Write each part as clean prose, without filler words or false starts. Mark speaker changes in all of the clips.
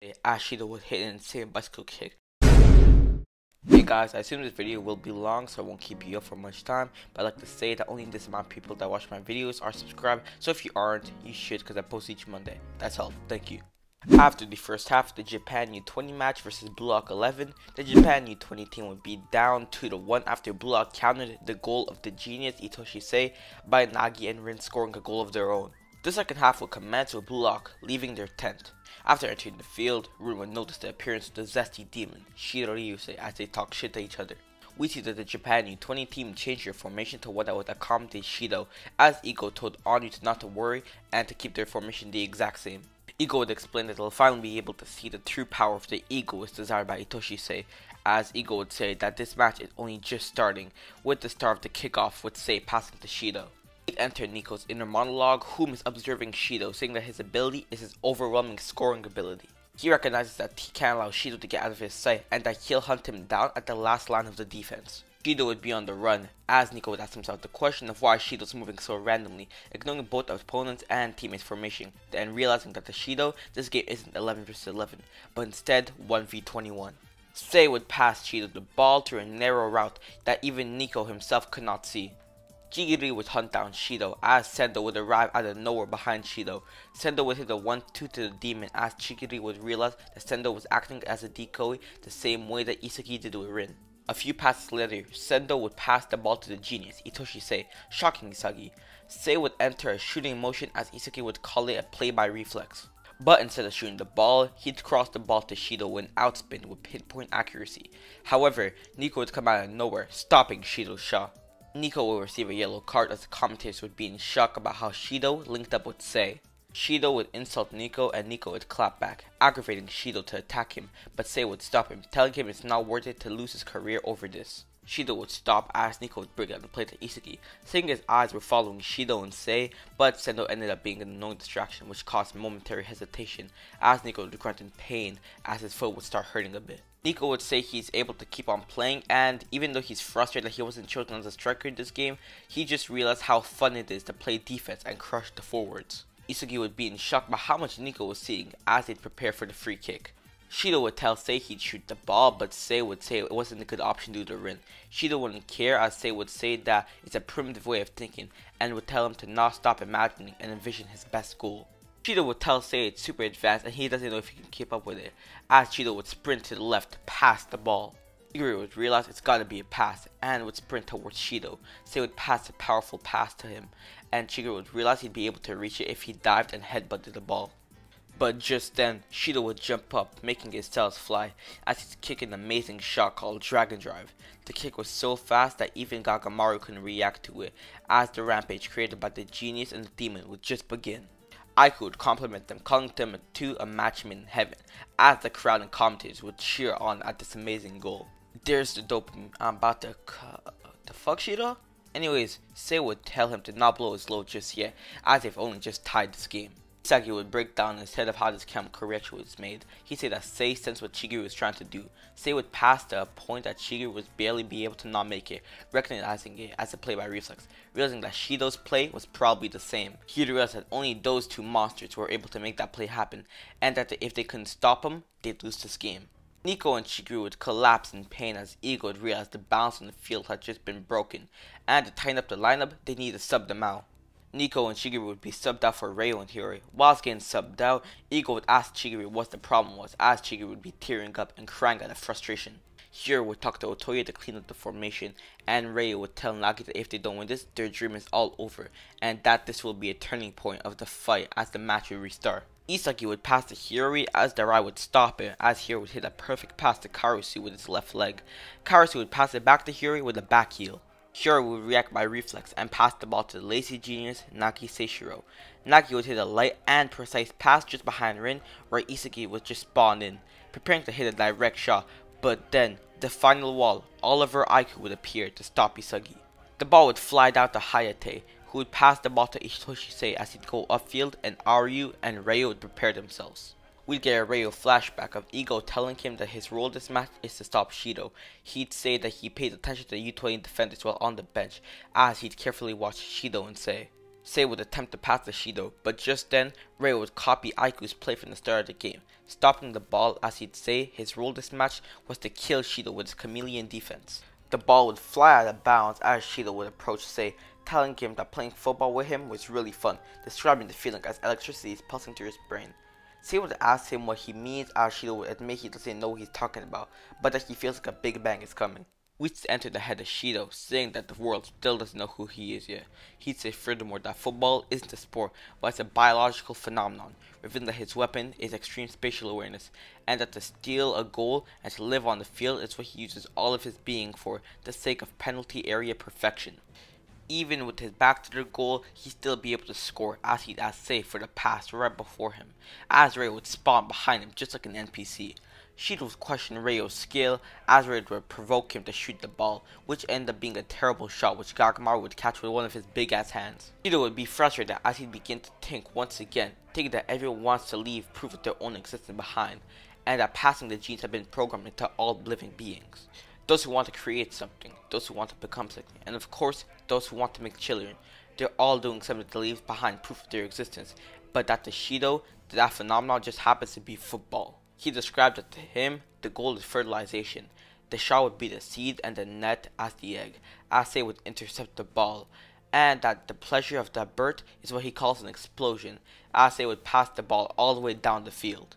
Speaker 1: Ryusei as Shidou would hit an insane bicycle kick. Hey guys, I assume this video will be long, so I won't keep you up for much time, but I'd like to say that only this amount of people that watch my videos are subscribed, so if you aren't, you should, because I post each Monday. That's all. Thank you. After the first half of the Japan U20 match versus BluelockC 11, the Japan U20 team would be down 2-1 after BluelockC countered the goal of the genius Itoshi by Nagi and Rin scoring a goal of their own. The second half would commence with BluelockC leaving their tent. After entering the field, Rin would notice the appearance of the zesty demon, Ryusei, as they talk shit to each other. We see that the Japan U20 team changed their formation to one that would accommodate Shidou, as Ego told Anu not to worry and to keep their formation the exact same. Ego would explain that they'll finally be able to see the true power of the Egoist desired by Itoshi, as Ego would say that this match is only just starting, with the start of the kickoff with Sei passing to Shidou. It entered Nico's inner monologue, whom is observing Shidou, saying that his ability is his overwhelming scoring ability. He recognizes that he can't allow Shidou to get out of his sight and that he'll hunt him down at the last line of the defense. Shidou would be on the run, as Nico would ask himself the question of why Shidou's moving so randomly, ignoring both opponents and teammates' formation, then realizing that to Shidou, this game isn't 11 vs 11, but instead 1v21. Sei would pass Shidou the ball through a narrow route that even Nico himself could not see. Chigiri would hunt down Shidou as Sendo would arrive out of nowhere behind Shidou. Sendo would hit a 1-2 to the demon as Chigiri would realize that Sendo was acting as a decoy the same way that Isagi did with Rin. A few passes later, Sendo would pass the ball to the genius, Itoshi, shocking Isagi. Sei would enter a shooting motion as Isagi would call it a play by reflex. But instead of shooting the ball, he'd cross the ball to Shidou with an outspin with pinpoint accuracy. However, Nico would come out of nowhere, stopping Shidou's shot. Nico will receive a yellow card as the commentators would be in shock about how Shidou linked up with Sei. Shidou would insult Nico and Nico would clap back, aggravating Shidou to attack him, but Sei would stop him, telling him it's not worth it to lose his career over this. Shidou would stop as Nico would bring out the play to Isagi, saying his eyes were following Shidou and Sei, but Sendo ended up being an annoying distraction which caused momentary hesitation as Nico would grunt in pain as his foot would start hurting a bit. Nico would say he's able to keep on playing, and even though he's frustrated that he wasn't chosen as a striker in this game, he just realized how fun it is to play defense and crush the forwards. Isagi would be in shock by how much Nico was seeing as they'd prepare for the free kick. Shidou would tell Sei he'd shoot the ball, but Sei would say it wasn't a good option due to Rin. Shidou wouldn't care as Sei would say that it's a primitive way of thinking and would tell him to not stop imagining and envision his best goal. Shidou would tell Sei it's super advanced and he doesn't know if he can keep up with it, as Shidou would sprint to the left past the ball. Chigiri would realize it's gotta be a pass and would sprint towards Shidou. Sei would pass a powerful pass to him, and Chigiri would realize he'd be able to reach it if he dived and headbutted the ball. But just then, Shidou would jump up, making his cells fly, as he'd kick an amazing shot called Dragon Drive. The kick was so fast that even Gagamaru couldn't react to it, as the rampage created by the genius and the demon would just begin. Hecoute would compliment them, calling them a match made in heaven, as the crowd and commentators would cheer on at this amazing goal. There's the dopamine. I'm about to the fuck Shidou? Anyways, Sei would tell him to not blow his load just yet, as they've only just tied this game. Isagi would break down instead of how this chemical reaction was made. He'd say that Sei sensed what Chigiri was trying to do. Sei would pass to a point that Chigiri would barely be able to not make it, recognizing it as a play by reflex, realizing that Shidou's play was probably the same. He'd realize that only those two monsters were able to make that play happen, and that if they couldn't stop him, they'd lose this game. Nico and Chigiri would collapse in pain as Ego would realize the balance on the field had just been broken, and to tighten up the lineup, they needed to sub them out. Nico and Chigiri would be subbed out for Ryo and Hiyori. Whilst getting subbed out, Ego would ask Chigiri what the problem was, as Chigiri would be tearing up and crying out of frustration. Hiyori would talk to Otoya to clean up the formation, and Ryo would tell Nagi that if they don't win this, their dream is all over, and that this will be a turning point of the fight as the match would restart. Isagi would pass to Hiyori as Darai would stop it, as Hiyori would hit a perfect pass to Karasu with his left leg. Karasu would pass it back to Hiyori with a back heel. Hiyori would react by reflex and pass the ball to the lazy genius Nagi Seishiro. Nagi would hit a light and precise pass just behind Rin, where Isagi would just spawn in, preparing to hit a direct shot, but then, the final wall, Oliver Hecoute would appear to stop Isagi. The ball would fly down to Hayate, who would pass the ball to Itoshi as he'd go upfield, and Ryu and Ryo would prepare themselves. We'd get a Ryo flashback of Ego telling him that his role this match is to stop Shidou. He'd say that he paid attention to the U20 defenders while on the bench, as he'd carefully watch Shidou and say, Sei would attempt to pass to Shidou, but just then, Rei would copy Aiku's play from the start of the game, stopping the ball as he'd say his role this match was to kill Shidou with his chameleon defense. The ball would fly out of bounds as Shidou would approach Sei, telling him that playing football with him was really fun, describing the feeling as electricity is pulsing through his brain. Sei would ask him what he means as Shidou would admit he doesn't know what he's talking about, but that he feels like a big bang is coming. We'd enter the head of Shidou, saying that the world still doesn't know who he is yet. He'd say furthermore that football isn't a sport, but it's a biological phenomenon, revealing that his weapon is extreme spatial awareness, and that to steal a goal and to live on the field is what he uses all of his being for the sake of penalty area perfection. Even with his back to the goal, he'd still be able to score as he'd ask Sei for the pass right before him, as Rei would spawn behind him just like an NPC. Shidou would question Ryo's skill as Rei would provoke him to shoot the ball, which ended up being a terrible shot which Gagamaru would catch with one of his big ass hands. Shidou would be frustrated as he'd begin to think once again, thinking that everyone wants to leave proof of their own existence behind, and that passing the genes have been programmed into all living beings. Those who want to create something, those who want to become something, and of course, those who want to make children. They're all doing something to leave behind proof of their existence, but that to Shidou, that phenomenon just happens to be football. He described that to him, the goal is fertilization. The shot would be the seed and the net as the egg, as Sei would intercept the ball, and that the pleasure of that birth is what he calls an explosion, as Sei would pass the ball all the way down the field.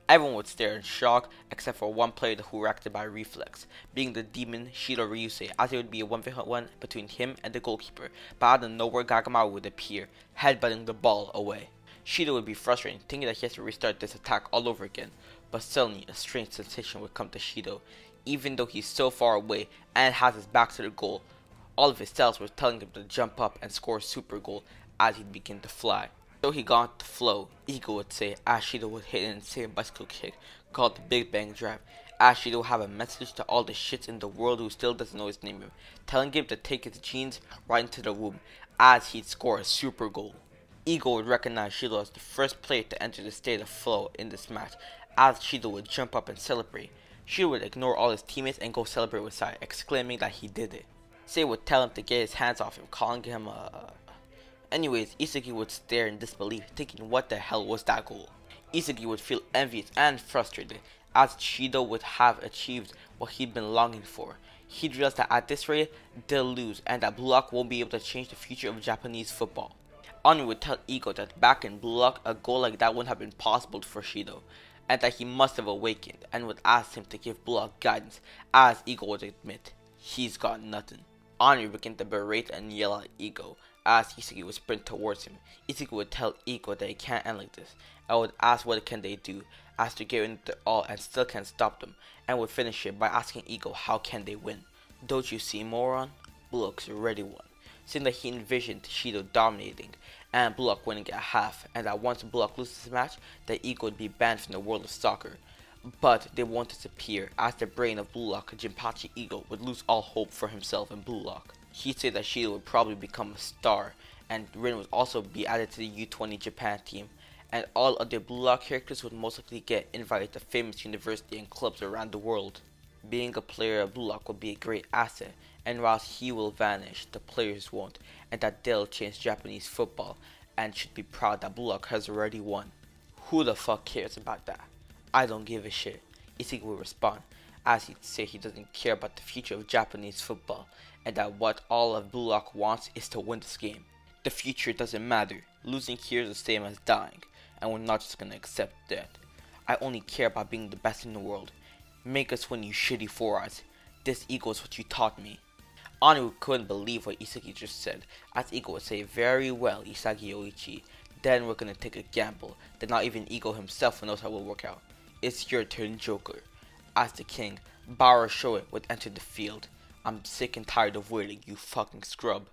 Speaker 1: Everyone would stare in shock, except for one player who reacted by reflex, being the demon Shidou Ryusei, as it would be a 1v1 between him and the goalkeeper, but out of nowhere Gagamaru would appear, headbutting the ball away. Shidou would be frustrated, thinking that he has to restart this attack all over again, but suddenly a strange sensation would come to Shidou. Even though he's so far away and has his back to the goal, all of his cells were telling him to jump up and score a super goal as he'd begin to fly. So he got the flow, Ego would say, as Shidou would hit an insane bicycle kick called the Big Bang Drive, as Shidou would have a message to all the shits in the world who still doesn't know his name, telling him to take his genes right into the womb as he'd score a super goal. Ego would recognize Shidou as the first player to enter the state of flow in this match, as Shidou would jump up and celebrate. Shidou would ignore all his teammates and go celebrate with Sai, exclaiming that he did it. Sei would tell him to get his hands off him, calling him a... Anyways, Isagi would stare in disbelief, thinking what the hell was that goal. Isagi would feel envious and frustrated, as Shidou would have achieved what he'd been longing for. He'd realize that at this rate, they'll lose, and that BluelockC won't be able to change the future of Japanese football. Oni would tell Ego that back in BluelockC, a goal like that wouldn't have been possible for Shidou, and that he must have awakened, and would ask him to give BluelockC guidance, as Ego would admit, he's got nothing. Oni would begin to berate and yell at Ego, as Isagi would sprint towards him. Isagi would tell Ego that he can't end like this, and would ask what can they do, as to give it all and still can't stop them, and would finish it by asking Ego how can they win. Don't you see, moron? BluelockC's already won, saying that he envisioned Shidou dominating, and BluelockC winning at half, and that once BluelockC loses this match, that Ego would be banned from the world of soccer. But they won't disappear, as the brain of BluelockC, Jinpachi Ego, would lose all hope for himself and BluelockC. He'd say that Shidou would probably become a star, and Rin would also be added to the U20 Japan team, and all other BluelockC characters would most likely get invited to famous universities and clubs around the world. Being a player of BluelockC would be a great asset, and whilst he will vanish, the players won't, and that they'll change Japanese football, and should be proud that BluelockC has already won. Who the fuck cares about that? I don't give a shit, Isagi would respond, as he'd say he doesn't care about the future of Japanese football, and that what all of BluelockC wants is to win this game. The future doesn't matter, losing here is the same as dying, and we're not just gonna accept that. I only care about being the best in the world. Make us win, you shitty 4-eyes. This Ego is what you taught me. Anu couldn't believe what Isagi just said, as Ego would say, very well, Isagi Yoichi. Then we're gonna take a gamble that not even Ego himself knows how it will work out. It's your turn, Joker. As the king, Bara Shoei would enter the field. I'm sick and tired of waiting, you fucking scrub.